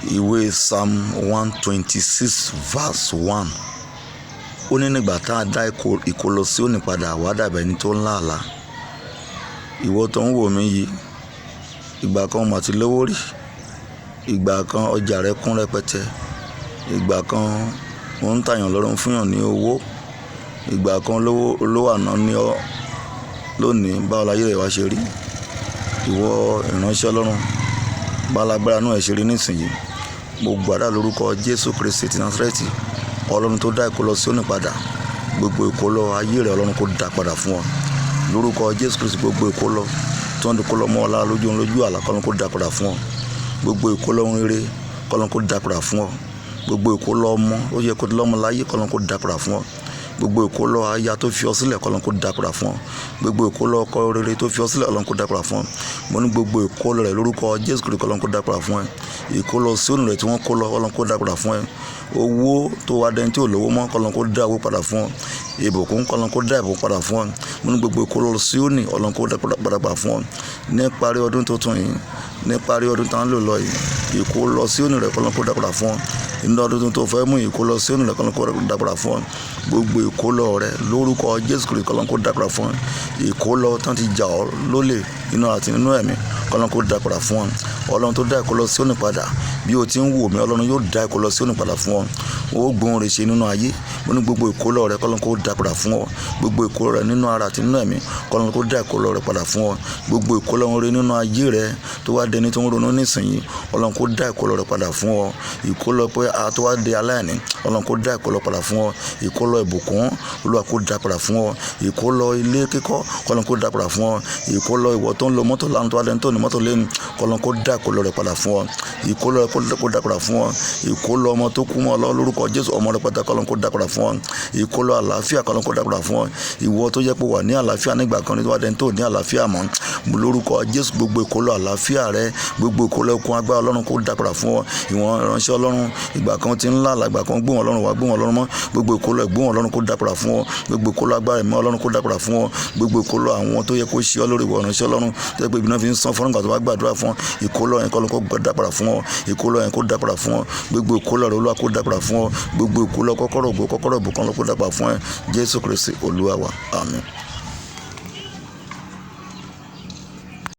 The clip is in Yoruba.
ìwé Psalm 126 verse 1. Ó ní nígbà tá a dá ìkólọ Síónì padà, wá dàbí ẹni tó ń lá àlá. Ìwọ tó ń wò mí yìí, ìgbà kan mà ti lówó rí, ìgbà kan ọjà rẹ kún rẹpẹtẹ, ìgbà kan ó ń tàyàn lọ́rùn fúnyàn ní owó, ìgbà kan olówó àná ní ọ lónìí. Báwo láyé rẹ̀ wá ṣe rí? Ìwọ ìránṣẹ́ Ọlọ́run, bá lágbára náà ẹ̀ ṣe rí nísìnyí. Mo gbàdúrà lórúkọ Jésù Kristi ti Násárẹ́tì, Ọlọ́run tó dá ìkólọ Síónì padà, gbogbo ìkólọ ayé rẹ̀ Ọlọ́run kó dá padà fún ọ. Lórúkọ Jésù Kristi, gbogbo ìkólọ tó ń di kólọ mọ́ ọ lára lójú àlá, Ọlọ́run kó dá padà fún ọ. Gbogbo ìkólọ ohun rere, Ọlọ́run kó dá padà fún ọ. Gbogbo ìkólọ ọmọ, ó yẹ kó lọ́mọ láyé, Ọlọ́run kó dá padà fún ọ. Gbogbo ìkólọ aya tó fi ọ sílẹ̀, Ọlọ́run kó dá padà fún ọ. Gbogbo ìkólọ ọkọ rere tó fi ọ sílẹ̀, Ọlọ́run kó dá padà fún ọ. Mo ní gbogbo ìkólọ rẹ̀ lórúkọ Jésù Kristi, Ọlọ́run kó dá padà fún ẹ. Ìkólọ Síónì rẹ̀ tí wọ́n kó lọ, Ọlọ́run kó dá padà fún ẹ. Owó tó wá dẹni tí ò lówó mọ́, Ọlọ́run kó dá owó padà fún ọ. Ìbùkún, Ọlọ́run kó dá ìbùkún padà fún ọ. Mo ní gbogbo ìkólọ Síónì, Ọlọ́run kó dá padà fún ọ. Ní parí ọdún tuntun yìí, ní parí ọdún tá ń lò lọ yìí, ìkólọ Síónì rẹ̀ Ọlọ́run kó dá padà fún ọ. Inú ọdún tó fẹ́ mú ìkólọ Síónì rẹ̀ Ọlọ́run kó dá padà fún ọ. Gbogbo ìkólọ rẹ̀ lórúkọ Jésù Kristi, Ọlọ́run kó dá padà fún ọ. Ìkólọ tán ti jà ọ́ lólè nínú àti nínú ẹ̀mí, Ọlọ́run kó dá padà fún ọ. Ọlọ́run tó dá ìkólọ Síónì padà, bí o ti ń wò mí, Ọlọ́run yóò dá ìkólọ Síónì padà fún ọ. Ó gbóhùn rẹ̀ ṣe nínú ayé. Mo ní gbogbo ìkólọ rẹ̀ Ọlọ́run kó dá padà fún ọ. Gbogbo ìkólọ rẹ̀ nínú ara àti nínú ẹ̀mí, Ọlọ́run kó dá ìkólọ rẹ̀ padà fún ọ. Gbogbo ìkólọ rẹ̀ nínú ayé rẹ̀ tó wá dẹni tó ń ronú nísìnyí, Ọlọ́run kó dá ìkólọ rẹ̀ padà fún ọ. Ìkólọ pé a tó wá dé aláìní, Ọlọ́run kó dá ìkólọ padà fún ọ. Ìkólọ ìbùkún, Olúwa kó dá padà fún ọ. Ìkólọ ilé kíkọ́, Ọlọ́run kó dá padà fún ọ. Ìkólọ ìwọ tó ń lo mọ́tò lánàá tó wá dẹni tó ní mọ́tò lẹ́nu, Ọlọ́run kó dá ìkólọ rẹ̀ padà fún ọ. Ìkólọ rẹ̀ kó dá padà fún ọ. Ìkólọ ọmọ tó kú mọ́ ọ lórúkọ Jésù, ọmọ rẹ̀ pátá Ọlọ́run kó dá padà fún ọ. Ìkólọ àlàáfíà, Ọlọ́run kó dá padà fún ọ. Ìwọ tó jẹ́ pé wà ní àlàáfíà nígbà kan ní tó wá dẹni tó ní àlàáfíà mọ́, lórúkọ Jésù, gbogbo ìkólọ àlàáfíà rẹ, gbogbo ìkólọ okun agbára, Ọlọ́run kó dá padà fún ọ. Ìwọ ìránṣẹ́ Ọlọ́run, ìgbà kan ti ń lá àlá, ìgbà kan gbóhùn Ọlọ́run wá gbóhùn Ọlọ́run mọ́, gbogbo ìkólọ ìgbóhùn Ọlọ́run kó dá padà fún ọ. Gbogbo ìkólọ agbára ẹ̀mí Ọlọ́run kó dá padà fún ọ. Gbogbo ìkólọ àwọn tó yẹ kó ṣe ọ lórí ìwọ ìránṣẹ́ Ọlọ́run, tó yẹ pé ìbínú fi ń sán fún nígbà tó bá gbàdúrà fún ọ, ìkólọ yẹn Ọlọ́run kó dá padà fún ọ. Ìkólọ yẹn kó dá padà fún ọ. Gbogbo ìkólọ rẹ Olúwa kó dá padà fún ọ. Gbogbo ìkólọ kọ́kọ́rọ́ ìbùkún Ọlọ́run kó dá padà fún ẹ. Jésù Kristi Olúwa wa, àmín.